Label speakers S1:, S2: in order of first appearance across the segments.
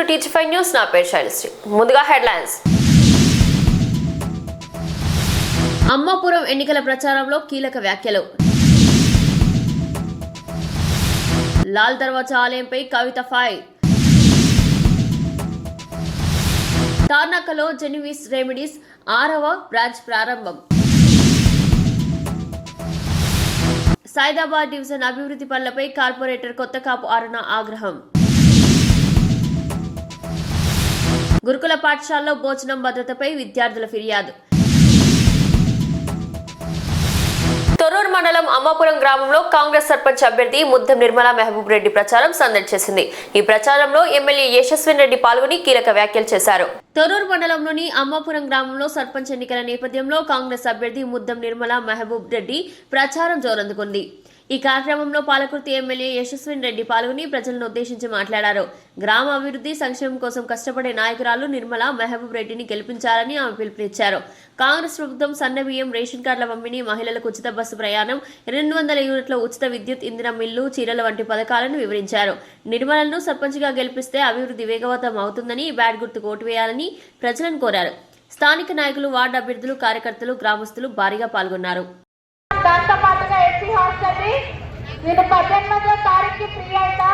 S1: Teacher news. నా పేరు శైలశ్రీ. ముందుగా హెడ్లైన్స్. అమ్మాపురం ఎన్నికల ప్రచారంలో కీలక వ్యాఖ్యలు. లాల్ దర్వాజా ఆలయంపై కవిత ఫైర్. తార్నాకలో జెనివిస్ రెమెడీస్ 6వ బ్రాంచ్ ప్రారంభం. సైదాబాద్ డివిజన్ అభివృద్ధి పనులపై కార్పొరేటర్ కొత్తకాపు అరుణ ఆగ్రహం. గురుకుల పాఠశాలలో భోజనం భద్రతపై విద్యార్థుల ఫిర్యాదు. తొర్రూరు మండలం అమ్మాపురం గ్రామంలో కాంగ్రెస్ సర్పంచ్ అభ్యర్థి ముద్దం నిర్మలా మహబూబ్ రెడ్డి ప్రచారం సందడి చేసింది. ఈ ప్రచారంలో ఎమ్మెల్యే యశస్విన్ రెడ్డి పాల్గొని కీలక వ్యాఖ్యలు చేశారు. తొర్రూరు మండలంలోని అమ్మాపురం గ్రామంలో సర్పంచ్ ఎన్నికల నేపథ్యంలో కాంగ్రెస్ అభ్యర్థి ముద్దం నిర్మలా మహబూబ్ రెడ్డి ప్రచారం జోరందుకుంది. ఈ కార్యక్రమంలో పాలకుర్తి ఎమ్మెల్యే యశస్విన్ రెడ్డి పాల్గొని ప్రజలను ఉద్దేశించి మాట్లాడారు. గ్రామ అభివృద్ధి సంక్షేమం కోసం కష్టపడే నాయకురాలు నిర్మలా మహబూబ్ రెడ్డిని గెలిపించాలని ఆమె పిలుపునిచ్చారు. కాంగ్రెస్ ప్రభుత్వం సన్నబియ్యం, రేషన్ కార్డుల పంపిణీ, మహిళలకు ఉచిత బస్సు ప్రయాణం, 200 యూనిట్ల ఉచిత విద్యుత్, ఇంధన మిల్లు, చీరల వంటి పథకాలను వివరించారు. నిర్మలను సర్పంచ్గా గెలిపిస్తే అభివృద్ధి వేగవంతం అవుతుందని, బ్యాట్ గుర్తుకు ఓటు వేయాలని ప్రజలను కోరారు. స్థానిక నాయకులు, వార్డు అభ్యర్థులు, కార్యకర్తలు, గ్రామస్తులు భారీగా పాల్గొన్నారు.
S2: దాంతో పాటుగా ఎస్సీ హాస్టల్ నేను 18వ తారీఖు ఫ్రీ అయినా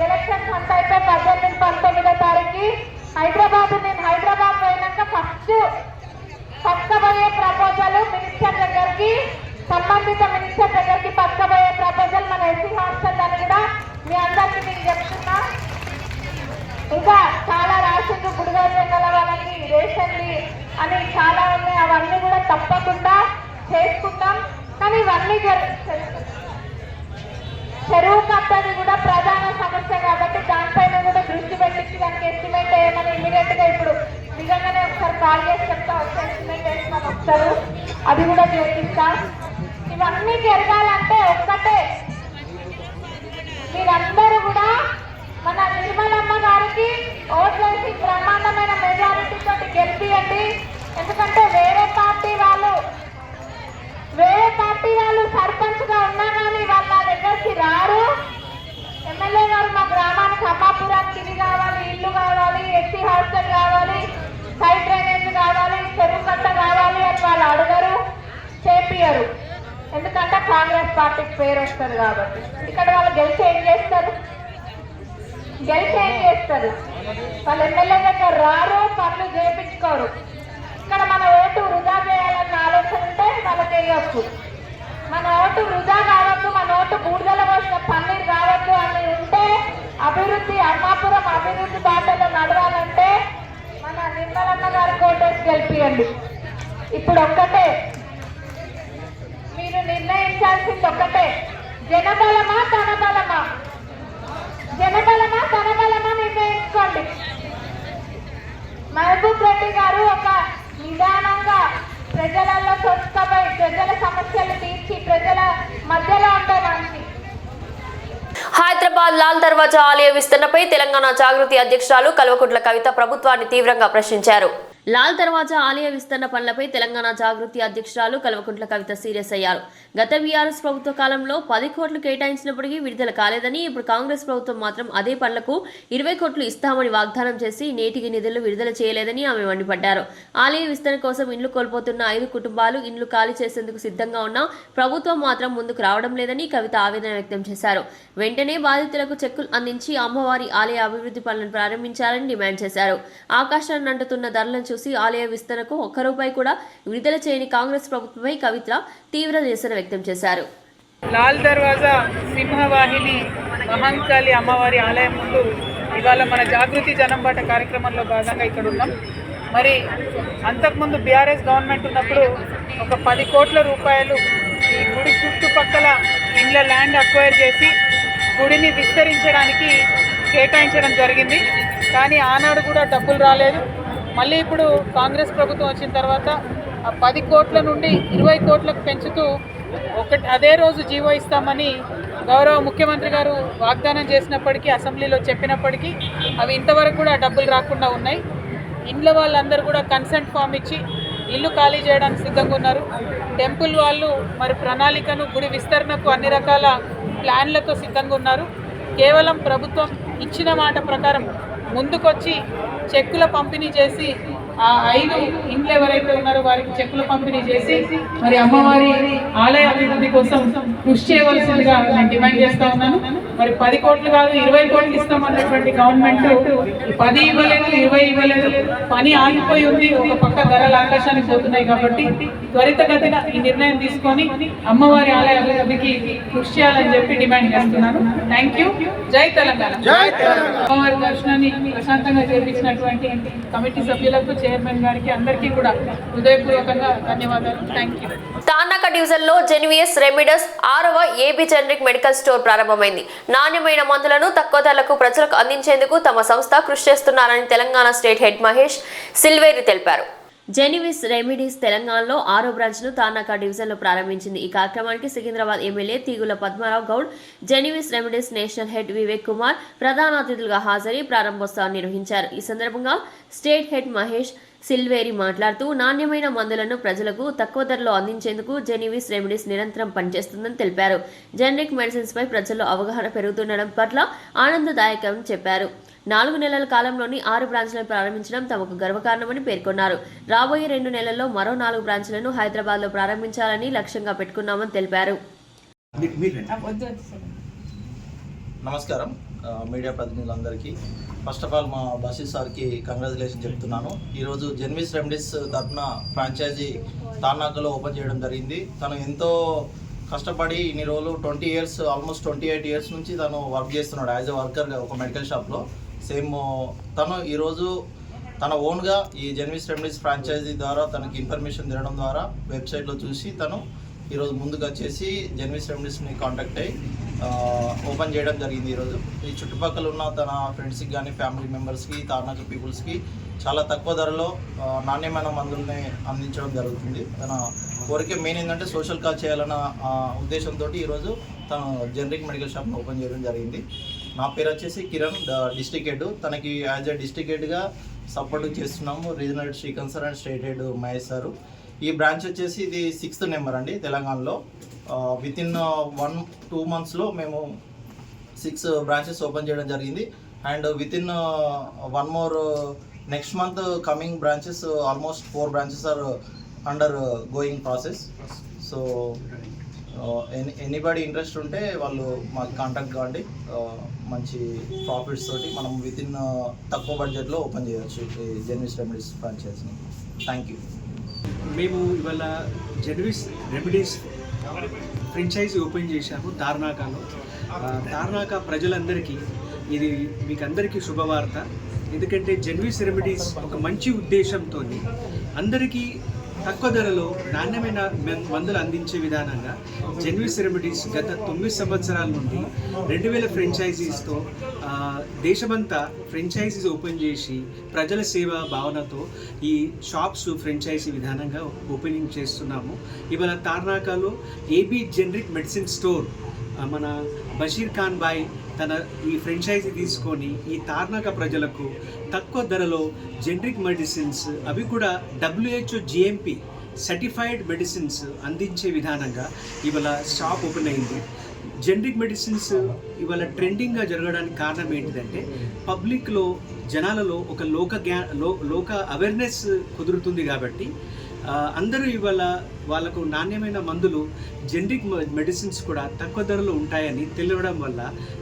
S2: ఎలక్షన్స్ అంతా అయిపోయి 18, 19వ తారీఖు నేను హైదరాబాద్ పోయినాక ఫస్ట్ పక్కబోయే ప్రపోజల్ మినిస్టర్ దగ్గరికి, సంబంధిత మినిస్టర్ దగ్గరికి పక్కబోయే ప్రపోజల్ మన ఎస్సీ హాస్టల్ అని కూడా మీ అందరికీ నేను చెప్తున్నా. ఇంకా చాలా రాసిండు, గుడిగారు వెంగళ వాళ్ళకి రేషన్లు అని చాలా ఉన్నాయి. అవన్నీ కూడా తప్పకుండా చేసుకుంటాం. కానీ ఇవన్నీ చెరువు కట్టది కూడా ప్రధాన సమస్య కాబట్టి దానిపైన కూడా దృష్టి పెట్టించి దానికి ఎస్టిమేట్ వేయమని ఇమీడియట్ గా ఇప్పుడు నిజంగానే ఒకసారి కాల్ చేసి చెప్తా, వచ్చి ఎస్టిమేట్ వేసిన వస్తారు, అది కూడా చేపిస్తా. ఇవన్నీ జరగాలంటే ఒక్కటే, మీరందరూ కూడా మన నిర్మలమ్మ గారికి ఓట్లేసి బ్రహ్మాండమైన మెజారిటీ తోటి గెలిపియండి. ఎందుకంటే వేరే పార్టీ వాళ్ళు సర్పంచ్ గా ఉన్నా కానీ వాళ్ళ దగ్గరికి రారు. ఎమ్మెల్యే గారు మా గ్రామానికి అమ్మాపురానికి ఇది కావాలి, ఇల్లు కావాలి, ఎస్సీ హాస్టల్ కావాలి, సైడ్ డ్రైనేజ్ కావాలి, చెరువు కట్ట కావాలి అని వాళ్ళు అడగరు, చేపియరు. ఎందుకంటే కాంగ్రెస్ పార్టీకి పేరు వస్తుంది కాబట్టి. ఇక్కడ వాళ్ళు గెలిచి ఏం చేస్తారు? వాళ్ళు ఎమ్మెల్యే దగ్గర రారు, పనులు చేయించుకోరు. ఇక్కడ మన ఓటు వృధా చేయాలన్న ఆలోచన ఉంటే వాళ్ళకి వేయవచ్చు. మన ఓటు వృధా కావద్దు, మన ఓటు బూడిదల పోసిన పన్నీరు కావద్దు అని ఉంటే అభివృద్ధి, అమ్మాపురం అభివృద్ధి బాటలో నడవాలంటే మన నిర్మలమ్మ గారి ఓటేసి గెలిపియండి. ఇప్పుడు ఒక్కటే మీరు నిర్ణయించాల్సింది ఒక్కటే, జనబలమా తన బలమా నిర్ణయించుకోండి. మహబూబ్ రెడ్డి గారు ఒక నిదానంగా ప్రజలలో చొచ్చుకపోయి ప్రజల సమస్యలు తీర్చి ప్రజల మధ్యలో ఉండే మనిషి.
S1: హైదరాబాద్ లాల్ దర్వాజా ఆలయ విస్తరణపై తెలంగాణ జాగృతి అధ్యక్షురాలు కల్వకుంట్ల కవిత ప్రభుత్వాన్ని తీవ్రంగా ప్రశ్నించారు. లాల్ దర్వాజా ఆలయ విస్తరణ పనులపై తెలంగాణ జాగృతి అధ్యక్షురాలు కల్వకుంట్ల కవిత సీరియస్ అయ్యారు. గత బీఆర్ఎస్ ప్రభుత్వ కాలంలో 10 కోట్లు కేటాయించినప్పటికీ విడుదల కాలేదని, ఇప్పుడు కాంగ్రెస్ ప్రభుత్వం మాత్రం అదే పనులకు 20 కోట్లు ఇస్తామని వాగ్దానం చేసి నేటికి నిధులు విడుదల చేయలేదని ఆమె మండిపడ్డారు. ఆలయ విస్తరణ కోసం ఇండ్లు కోల్పోతున్న 5 కుటుంబాలు ఇండ్లు ఖాళీ చేసేందుకు సిద్ధంగా ఉన్నా ప్రభుత్వం మాత్రం ముందుకు రావడం లేదని కవిత ఆవేదన వ్యక్తం చేశారు. వెంటనే బాధితులకు చెక్కులు అందించి అమ్మవారి ఆలయ అభివృద్ధి పనులను ప్రారంభించాలని డిమాండ్ చేశారు. ఆకాశాన్ని అంటుతున్న ధరలను చూసి ఆలయ విస్తరణకు ₹1 కూడా విడుదల చేయని కాంగ్రెస్ ప్రభుత్వంపై కవిత తీవ్ర నిరసన వ్యక్తం చేశారు.
S3: లాల్ దర్వాజా సింహవాహిని మహంకాళి అమ్మవారి ఆలయం ముందు ఇవాళ మన జాగృతి జనంబాట కార్యక్రమంలో భాగంగా ఇక్కడ ఉన్నాం. మరి అంతకుముందు బీఆర్ఎస్ గవర్నమెంట్ ఉన్నప్పుడు ఒక 10 కోట్ల రూపాయలు ఈ గుడి చుట్టుపక్కల ఇండ్ల ల్యాండ్ అక్వైర్ చేసి గుడిని విస్తరించడానికి కేటాయించడం జరిగింది. కానీ ఆనాడు కూడా డబ్బులు రాలేదు. మళ్ళీ ఇప్పుడు కాంగ్రెస్ ప్రభుత్వం వచ్చిన తర్వాత 10 కోట్ల నుండి 20 కోట్లకు పెంచుతూ అదే రోజు జీవో ఇస్తామని గౌరవ ముఖ్యమంత్రి గారు వాగ్దానం చేసినప్పటికీ, అసెంబ్లీలో చెప్పినప్పటికీ అవి ఇంతవరకు కూడా డబ్బులు రాకుండా ఉన్నాయి. ఇండ్ల వాళ్ళందరూ కూడా కన్సెంట్ ఫామ్ ఇచ్చి ఇల్లు ఖాళీ చేయడానికి సిద్ధంగా ఉన్నారు. టెంపుల్ వాళ్ళు మరి ప్రణాళికను, గుడి విస్తరణకు అన్ని రకాల ప్లాన్లతో సిద్ధంగా ఉన్నారు. కేవలం ప్రభుత్వం ఇచ్చిన మాట ప్రకారం ముందుకొచ్చి చెక్కుల పంపిణీ చేసి ఆ 5 ఇంట్లో ఎవరైతే ఉన్నారో వారికి చెక్కుల పంపిణీ చేసి మరి అమ్మవారి ఆలయ అభివృద్ధి కోసం కృషి చేయవలసిందిగా నేను డిమాండ్ చేస్తా ఉన్నాను. మరి 10 కోట్లు కాదు 20 కోట్లు ఇస్తామన్నటువంటి గవర్నమెంట్ 10 ఇవ్వలేదు, 20 ఇవ్వలేదు, పని ఆగిపోయి ఉంది. ఒక పక్క ధరలు ఆకాశానికి పోతున్నాయి కాబట్టి త్వరితగతిన ఈ నిర్ణయం తీసుకొని అమ్మవారి ఆలయ అభివృద్ధికి కృషి చేయాలని చెప్పి డిమాండ్ చేస్తున్నాను. Thank you. జై తెలంగాణ. అమ్మవారి దర్శనాన్ని ప్రశాంతంగా చేపించినటువంటి కమిటీ సభ్యులకు, చైర్మన్ గారికి అందరికీ కూడా హృదయపూర్వకంగా ధన్యవాదాలు. Thank you.
S1: తార్నాక డివిజన్ లో జెనివియస్ రెమిడస్ 6వ ఏబీ జనరిక్ మెడికల్ స్టోర్ ప్రారంభమైంది. నాణ్యమైన మందులను తక్కువ ధరలకు ప్రజలకు అందించేందుకు తమ సంస్థ కృషి చేస్తున్నారని తెలంగాణ స్టేట్ హెడ్ మహేష్ సిల్వేరి తెలిపారు. జెనివిస్ రెమిడీస్ తెలంగాణలో 6వ బ్రాంచ్ ను తార్నాక డివిజన్ లో ప్రారంభించింది. ఈ కార్యక్రమానికి Secunderabad MLA Teegula Padmarao Goud, Genivis remedies national head Vivek Kumar ప్రధాన అతిథులుగా హాజరై ప్రారంభోత్సవాన్ని నిర్వహించారు. ఈ సందర్భంగా స్టేట్ హెడ్ మహేష్ సిల్వేరి మాట్లాడుతూ నాణ్యమైన మందులను ప్రజలకు తక్కువ ధరలో అందించేందుకు జెనివిస్ రెమిడీస్ నిరంతరం పనిచేస్తుందని తెలిపారు. జనరిక్ మెడిసిన్స్ పై ప్రజల్లో అవగాహన పెరుగుతుండడం పట్ల ఆనందదాయకమని చెప్పారు. 4 నెలల కాలంలోని 6 బ్రాంచ్లను ప్రారంభించడం తమకు గర్వకారణమని పేర్కొన్నారు. రాబోయే 2 నెలల్లో మరో 4 బ్రాంచ్లను హైదరాబాద్ లో ప్రారంభించాలని లక్ష్యంగా పెట్టుకున్నామని తెలిపారు.
S4: నమస్కారం మీడియా ప్రతినిధులందరికీ. ఫస్ట్ ఆఫ్ ఆల్ మా బషీర్ సార్కి కంగ్రాచులేషన్ చెప్తున్నాను. ఈరోజు జెనివిస్ రెమిడీస్ తరఫున ఫ్రాంచైజీ తార్నాకలో ఓపెన్ చేయడం జరిగింది. తను ఎంతో కష్టపడి ఇన్ని రోజులు 20 ఇయర్స్, ఆల్మోస్ట్ 28 ఇయర్స్ నుంచి తను వర్క్ చేస్తున్నాడు యాజ్ ఎ వర్కర్గా ఒక మెడికల్ షాప్లో. సేమ్ తను ఈరోజు తన ఓన్గా ఈ జెనివిస్ రెమిడీస్ ఫ్రాంచైజీ ద్వారా తనకి ఇన్ఫర్మేషన్ తినడం ద్వారా వెబ్సైట్లో చూసి తను ఈరోజు ముందుకు వచ్చేసి జెనివిస్ రెమిడీస్ని కాంటాక్ట్ అయ్యి ఓపెన్ చేయడం జరిగింది. ఈరోజు ఈ చుట్టుపక్కల ఉన్న తన ఫ్రెండ్స్కి కానీ ఫ్యామిలీ మెంబర్స్కి, తార్నాక పీపుల్స్కి చాలా తక్కువ ధరలో నాణ్యమైన మందుల్ని అందించడం జరుగుతుంది. తన కోరిక మెయిన్ ఏంటంటే సోషల్ కాజ్ చేయాలన్న ఉద్దేశంతో ఈరోజు తను జనరిక్ మెడికల్ షాప్ని ఓపెన్ చేయడం జరిగింది. నా పేరు వచ్చేసి కిరణ్, డిస్ట్రిక్ట్ హెడ్. తనకి యాజ్ ఎ డిస్ట్రిక్ట్ హెడ్గా సపోర్ట్ చేస్తున్నాము. Regional head Srikanth sir and state head Mahesh sir. ఈ బ్రాంచ్ వచ్చేసి ఇది 6th నెంబర్ అండి తెలంగాణలో. విత్ ఇన్ 1-2 మంత్స్లో మేము 6 బ్రాంచెస్ ఓపెన్ చేయడం జరిగింది. And with in 1 more next month coming branches almost 4 branches are under going process. So anybody interest ఉంటే వాళ్ళు మాకు కాంటాక్ట్ కావండి. మంచి ప్రాఫిట్స్ తోటి మనం విత్ ఇన్ తక్కువ బడ్జెట్లో ఓపెన్ చేయవచ్చు ఈ జెనివిస్ రెమిడీస్ ఫ్రాంచైజ్ని. Thank you.
S5: మేము ఇవాళ జెనివిస్ రెమిడీస్ ఫ్రాంచైజీ ఓపెన్ చేశాము తార్నాకలో. తార్నాక ప్రజలందరికీ ఇది మీకు అందరికీ శుభవార్త. ఎందుకంటే జెనివిస్ రెమిడీస్ ఒక మంచి ఉద్దేశంతో అందరికీ తక్కువ ధరలో నాణ్యమైన మందులు అందించే విధానంగా జెనివిస్ రెమిడీస్ గత 9 సంవత్సరాల నుండి 2000 ఫ్రాంచైజీస్తో దేశమంతా ఫ్రాంచైజీస్ ఓపెన్ చేసి ప్రజల సేవా భావనతో ఈ షాప్స్ ఫ్రాంచైజీ విధానంగా ఓపెనింగ్ చేస్తున్నాము. ఇవాళ తార్నాకలో ఏబీ జనరిక్ మెడిసిన్ స్టోర్ మన బషీర్ ఖాన్ బాయ్ తన ఈ ఫ్రాంచైజీ తీసుకొని ఈ తార్నాక ప్రజలకు తక్కువ ధరలో జనరిక్ మెడిసిన్స్, అవి కూడా WHO GMP సర్టిఫైడ్ మెడిసిన్స్ అందించే విధానంగా ఇవాళ షాప్ ఓపెన్ అయింది. జనరిక్ మెడిసిన్స్ ఇవాళ ట్రెండింగ్గా జరగడానికి కారణం ఏంటిదంటే పబ్లిక్లో జనాలలో ఒక లోక అవేర్నెస్ కుదురుతుంది. కాబట్టి అందరూ ఇవాళ వాళ్ళకు నాణ్యమైన మందులు జనరిక్ మెడిసిన్స్ కూడా తక్కువ ధరలో ఉంటాయని తెలియడం వల్ల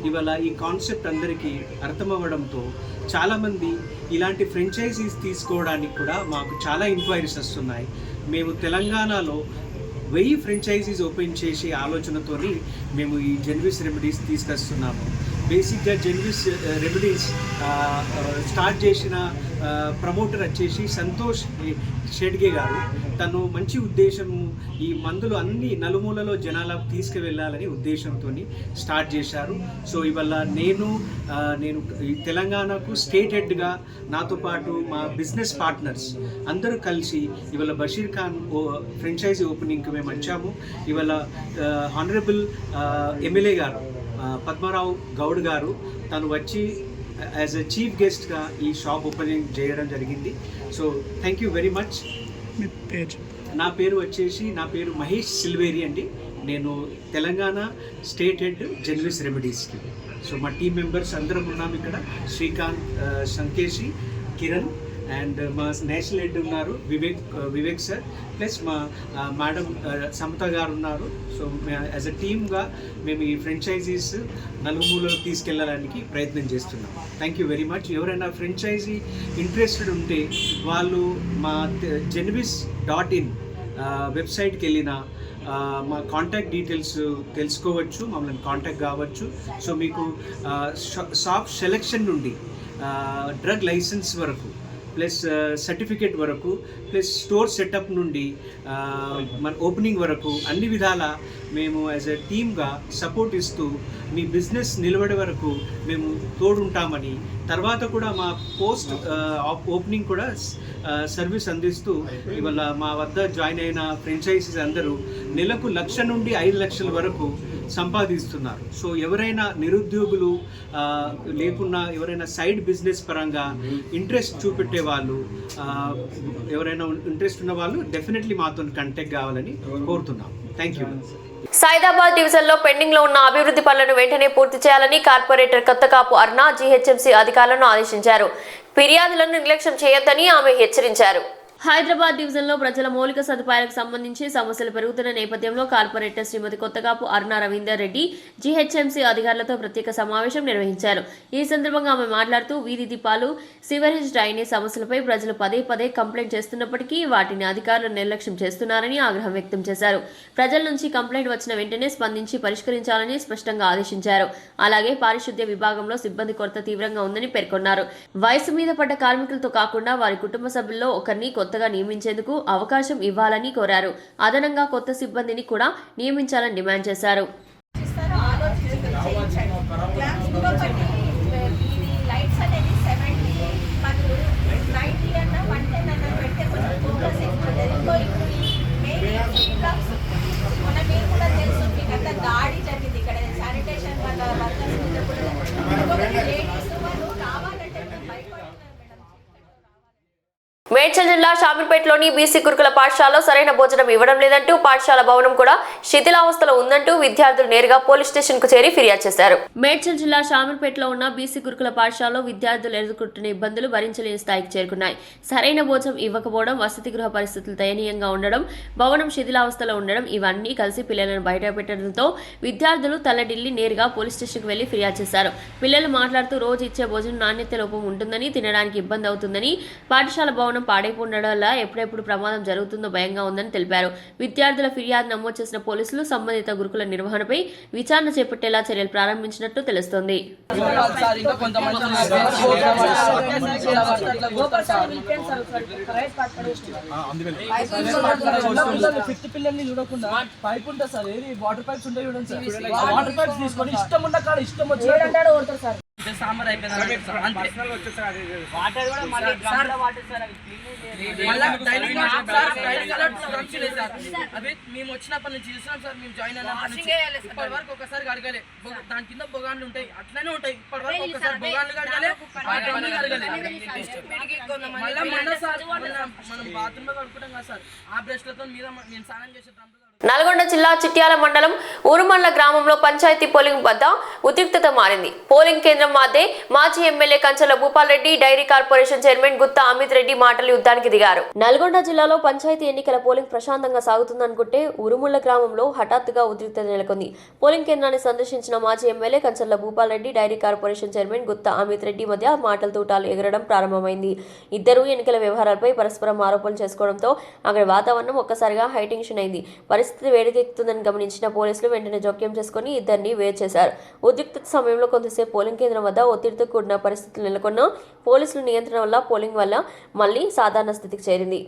S5: ఇవాళ ఈ కాన్సెప్ట్ అందరికీ అర్థమవ్వడంతో చాలామంది ఇలాంటి ఫ్రాంచైజీస్ తీసుకోవడానికి కూడా మాకు చాలా ఎంక్వైరీస్ వస్తున్నాయి. మేము తెలంగాణలో 1000 ఫ్రాంచైజీస్ ఓపెన్ చేసే ఆలోచనతోని మేము ఈ జెనివిస్ రెమిడీస్ తీసుకొస్తున్నాము. బేసిక్గా జెనివిస్ రెమిడీస్ స్టార్ట్ చేసిన ప్రమోటర్ వచ్చేసి సంతోష్ షెడ్గే గారు. తను మంచి ఉద్దేశము, ఈ మందులు అన్ని నలుమూలలో జనాలకు తీసుకువెళ్ళాలని ఉద్దేశంతో స్టార్ట్ చేశారు. సో ఇవాళ నేను ఈ తెలంగాణకు స్టేట్ హెడ్గా నాతో పాటు మా బిజినెస్ పార్ట్నర్స్ అందరూ కలిసి ఇవాళ బషీర్ ఖాన్ ఫ్రాంచైజీ ఓపెనింగ్కి మేము వచ్చాము. ఇవాళ హానరబుల్ ఎమ్మెల్యే గారు పద్మారావు గౌడ్ గారు తను వచ్చి యాజ్ ఎ చీఫ్ గెస్ట్గా ఈ షాప్ ఓపెనింగ్ చేయడం జరిగింది. So thank you very much. నా పేరు మహేష్ సిల్వేరి అండి. నేను తెలంగాణ స్టేట్ హెడ్ జెన్విస్ రెమెడీస్కి. సో మా టీమ్ మెంబర్స్ అందరం ఉన్నాం ఇక్కడ. శ్రీకాంత్, సంకేషి, కిరణ్ అండ్ మా నేషనల్ హెడ్ ఉన్నారు వివేక్ సార్, ప్లస్ మా మేడం సమత గారు ఉన్నారు. సో యాజ్ అ టీమ్గా మేము ఈ ఫ్రాంచైజీస్ నలుమూలలో తీసుకెళ్ళడానికి ప్రయత్నం చేస్తున్నాం. Thank you very much. ఎవరైనా ఫ్రాంచైజీ ఇంట్రెస్టెడ్ ఉంటే వాళ్ళు మా genvis.in వెబ్సైట్కి వెళ్ళినా మా కాంటాక్ట్ డీటెయిల్స్ తెలుసుకోవచ్చు, మమ్మల్ని కాంటాక్ట్ కావచ్చు. సో మీకు షాప్ సెలెక్షన్ నుండి డ్రగ్ లైసెన్స్ వరకు, ప్లస్ సర్టిఫికేట్ వరకు, ప్లస్ స్టోర్ సెటప్ నుండి మన ఓపెనింగ్ వరకు అన్ని విధాల మేము యాజ్ ఎ టీమ్గా సపోర్ట్ ఇస్తూ మీ బిజినెస్ నిలబడే వరకు మేము తోడుంటామని, తర్వాత కూడా మా పోస్ట్ ఓపెనింగ్ కూడా సర్వీస్ అందిస్తూ ఇవాళ మా వద్ద జాయిన్ అయిన ఫ్రాంచైజీస్ అందరూ నెలకు 1 లక్ష నుండి 5 లక్షల వరకు సంపాదిస్తున్నారు. సో ఎవరైనా నిరుద్యోగులు లేకున్నా ఎవరైనా సైడ్ బిజినెస్ పరంగా ఇంట్రెస్ట్ చూపెట్టే వాళ్ళు, ఎవరైనా ఇంట్రెస్ట్ ఉన్న వాళ్ళు డెఫినెట్లీ మాతో కాంటాక్ట్ కావాలని కోరుతున్నాం. Thank you.
S1: సైదాబాద్ డివిజన్ లో పెండింగ్ లో ఉన్న అభివృద్ధి పనులను వెంటనే పూర్తి చేయాలని కార్పొరేటర్ కొత్తకాపు అరుణ జీహెచ్ఎంసీ అధికారులను ఆదేశించారు. ఫిర్యాదులను నిర్లక్ష్యం చేయొద్దని ఆమె హెచ్చరించారు. హైదరాబాద్ డివిజన్ లో ప్రజల మౌలిక సదుపాయాలకు సంబంధించి సమస్యలు పెరుగుతున్న నేపథ్యంలో కార్పొరేటర్ శ్రీమతి కొత్తకాపు అరుణ రవీందర్ రెడ్డి జీహెచ్ఎంసీ అధికారులతో ప్రత్యేక సమావేశం నిర్వహించారు. ఈ సందర్భంగా ఆమె మాట్లాడుతూ వీధి దీపాలు, సివరేజ్ డ్రైనేజ్ సమస్యలపై ప్రజలు పదే కంప్లైంట్ చేస్తున్నప్పటికీ వాటిని అధికారులు నిర్లక్ష్యం చేస్తున్నారని ఆగ్రహం వ్యక్తం చేశారు. ప్రజల నుంచి కంప్లైంట్ వచ్చిన వెంటనే స్పందించి పరిష్కరించాలని స్పష్టంగా ఆదేశించారు. అలాగే పారిశుద్ధ్య విభాగంలో సిబ్బంది కొరత తీవ్రంగా ఉందని పేర్కొన్నారు. వయసు మీద పడ్డ కార్మికులతో కాకుండా వారి కుటుంబ సభ్యుల్లో ఒకరిని కొత్తగా నియమించేందుకు అవకాశం ఇవ్వాలని కోరారు. అదనంగా కొత్త సిబ్బందిని కూడా నియమించాలని డిమాండ్ చేశారు. మేడ్చల్ జిల్లా షామీర్పేటలోని బీసీ గురుకుల పాఠశాలలో సరైన భోజనం ఇవ్వడం లేదంటూ పాఠశాల భవనం కూడా శిథిలావస్థలో ఉందంటూ విద్యార్థులు నేరుగా పోలీస్ స్టేషన్ కు చేరి ఫిర్యాదు చేశారు. మేడ్చల్ జిల్లా షామీర్పేటలో ఉన్న బీసీ గురుకుల పాఠశాలలో విద్యార్థులు ఎదుర్కొంటున్న ఇబ్బందులు భరించలేని స్థాయికి చేరుకున్నాయి. సరైన భోజనం ఇవ్వకపోవడం, వసతి గృహ పరిస్థితులు దయనీయంగా ఉండడం, భవనం శిథిలావస్థలో ఉండడం ఇవన్నీ కలిసి పిల్లలను బయట పెట్టడంతో విద్యార్థులు తల్లడిల్లి నేరుగా పోలీస్ స్టేషన్ కు వెళ్లి ఫిర్యాదు చేశారు. పిల్లలు మాట్లాడుతూ రోజు ఇచ్చే భోజనం నాణ్యత లోపం ఉంటుందని, తినడానికి ఇబ్బంది అవుతుందని, పాఠశాల భవనం పాడైపోవడం వల్ల ఎప్పుడెప్పుడు ప్రమాదం జరుగుతుందో భయంగా ఉందని తెలిపారు. విద్యార్థుల ఫిర్యాదు నమోదు చేసిన పోలీసులు సంబంధిత గురుకుల నిర్వహణపై విచారణ చేపట్టేలా చర్యలు ప్రారంభించినట్టు తెలుస్తోంది.
S6: సాంబార్ అయిపోయింది. అవి మేము వచ్చినప్పటి నుంచి చూసినాం సార్. మేము జాయిన్ అయినప్పటి ఇప్పటి వరకు ఒకసారి కడగలే. దాని కింద బొగాన్లు ఉంటాయి, అట్లనే ఉంటాయి. ఇప్పటి వరకు ఒకసారి బొగాన్లు కడగలే, మళ్ళీ మొన్న సార్ మనం బాత్రూమ్ లో కడుకుంటాం కదా సార్, ఆ బ్రష్లతో మీద నేను స్నానం చేసే
S1: నల్గొండ జిల్లా చిట్యాల మండలం ఊరుమల్ల గ్రామంలో పంచాయతీ పోలింగ్ వద్ద ఉద్రిక్తత మారింది. పోలింగ్ కేంద్రం వద్దే మాజీ MLA Kanchala Bhupal Reddy, dairy corporation chairman Gutha Amit Reddy మాటలు యుద్ధానికి దిగారు. నల్గొండ జిల్లాలో పంచాయతీ ఎన్నికల పోలింగ్ ప్రశాంతంగా సాగుతుందనుకుంటే ఊరుముళ్ల గ్రామంలో హఠాత్తుగా ఉద్రిక్తత నెలకొంది. పోలింగ్ కేంద్రాన్ని సందర్శించిన మాజీ MLA Kanchala Bhupal Reddy, dairy corporation chairman Gutha Amit Reddy మధ్య మాటల తూటాలు ఎగరడం ప్రారంభమైంది. ఇద్దరూ ఎన్నికల వ్యవహారాలపై పరస్పరం ఆరోపణలు చేసుకోవడంతో అక్కడ వాతావరణం ఒక్కసారిగా హైటెన్షన్ అయింది. పరిస్థితి వేడికెక్కుతుందని గమనించిన పోలీసులు వెంటనే జోక్యం చేసుకుని ఇద్దరిని వేరు చేశారు. ఉద్రిక్తత సమయంలో కొంతసేపు పోలింగ్ కేంద్రం వద్ద ఒత్తిడితో కూడిన పరిస్థితులు నెలకొన్న పోలీసుల నియంత్రణ వల్ల పోలింగ్ వల్ల మళ్లీ సాధారణ స్థితికి చేరింది.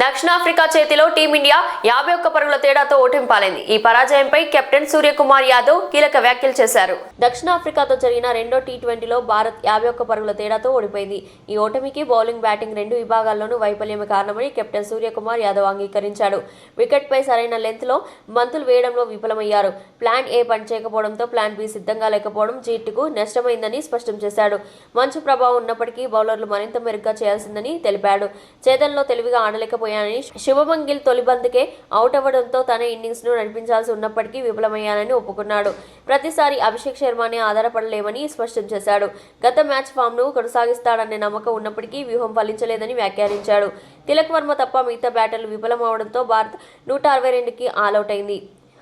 S1: దక్షిణాఫ్రికా చేతిలో టీమిండియా 51 పరుగుల తేడాతో ఓటమి పాలైంది. ఈ పరాజయంపై కెప్టెన్ సూర్యకుమార్ యాదవ్ కీలక వ్యాఖ్యలు చేశారు. దక్షిణాఫ్రికాతో జరిగిన రెండో టీ20లో భారత్ 51 పరుగుల తేడాతో ఓడిపోయింది. ఈ ఓటమికి బౌలింగ్, బ్యాటింగ్ రెండు విభాగాల్లోనూ వైఫల్యమే కారణమని కెప్టెన్ సూర్యకుమార్ యాదవ్ అంగీకరించాడు. వికెట్పై సరైన లెంత్లో బంతులు వేయడంలో విఫలమయ్యారు. ప్లాన్ ఏ పనిచేయకపోవడంతో ప్లాన్ బి సిద్ధంగా లేకపోవడం జట్టుకు నష్టమైందని స్పష్టం చేశాడు. మంచు ప్రభావం ఉన్నప్పటికీ బౌలర్లు మరింత మెరుగ్గా చేయాల్సిందని తెలిపాడు. చేతన్లో తెలివిగా ఆడలేకపోయానని, శుభమన్ గిల్ తొలి బంతికే అవుట్ అవ్వడంతో తన ఇన్నింగ్స్ ను నడిపించాల్సి ఉన్నప్పటికీ విఫలమయ్యానని ఒప్పుకున్నాడు. ప్రతిసారి అభిషేక్ శర్మనే ఆధారపడలేమని స్పష్టం చేశాడు. గత మ్యాచ్ ఫామ్ ను కొనసాగిస్తాడనే నమ్మకం ఉన్నప్పటికీ వ్యూహం ఫలించలేదని వ్యాఖ్యానించాడు. తిలక్ వర్మ తప్ప మిగతా బ్యాటర్లు విఫలమవడంతో భారత్ 162కి ఆలౌట్ అయింది.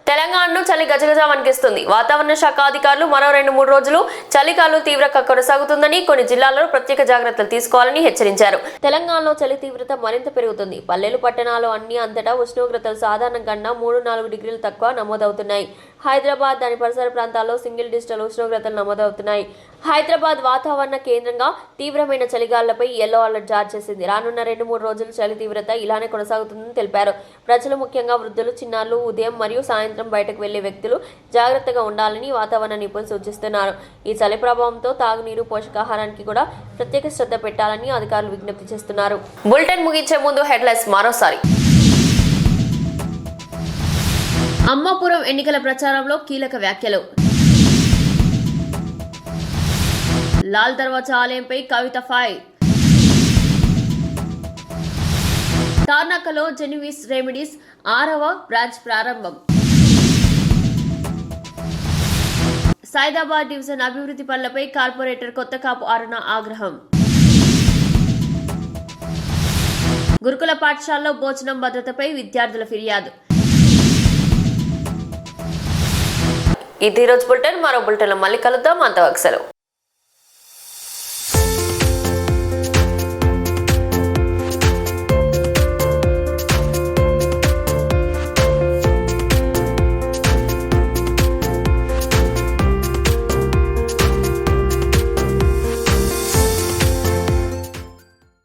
S1: తెలంగాణను చలి గజగజ వణికిస్తుంది. వాతావరణ శాఖ అధికారులు మరో 2-3 రోజులు చలికాలం తీవ్రంగా కొనసాగుతుందని, కొన్ని జిల్లాల్లో ప్రత్యేక జాగ్రత్తలు తీసుకోవాలని హెచ్చరించారు. తెలంగాణలో చలి తీవ్రత మరింత పెరుగుతుంది. పల్లెలు, పట్టణాలు అన్ని అంతటా ఉష్ణోగ్రతలు సాధారణం కన్నా 3-4 డిగ్రీలు తక్కువ నమోదవుతున్నాయి. హైదరాబాద్, దాని పరిసర ప్రాంతాల్లో సింగిల్ డిజిటల్ ఉష్ణోగ్రతలు నమోదవుతున్నాయి. హైదరాబాద్ వాతావరణ కేంద్రంగా తీవ్రమైన చలిగాళ్లపై యెల్లో అలర్ట్ జారీ చేసింది. రానున్న 2-3 రోజులు చలి తీవ్రత ఇలానే కొనసాగుతుందని తెలిపారు. ప్రజలు, ముఖ్యంగా వృద్ధులు, చిన్నారులు, ఉదయం మరియు సాయంత్రం బయటకు వెళ్లే వ్యక్తులు జాగ్రత్తగా ఉండాలని వాతావరణ నిపుణులు సూచిస్తున్నారు. ఈ చలి ప్రభావంతో తాగునీరు, పోషకాహారానికి కూడా ప్రత్యేక శ్రద్ధ పెట్టాలని అధికారులు విజ్ఞప్తి చేస్తున్నారు. బులెటిన్ ముగించే ముందు హెడ్లైన్స్ మరోసారి. అమ్మాపురం ఎన్నికల ప్రచారంలో కీలక వ్యాఖ్యలు. లాల్ దర్వాజా ఆలయంపై కవిత ఫైర్. తార్నాకలో జెనివిస్ రెమెడీస్ 6వ బ్రాంచ్ ప్రారంభం. సైదాబాద్ డివిజన్ అభివృద్ధి పనులపై కార్పొరేటర్ కొత్తకాపు అరుణ ఆగ్రహం. గురుకుల పాఠశాలలో భోజనం భద్రతపై విద్యార్థుల ఫిర్యాదు. ఇది రోజు బులెటిన్. మరో బులెటిన్లో మళ్ళీ కలుద్దాం. అంతవరకు సెలవు.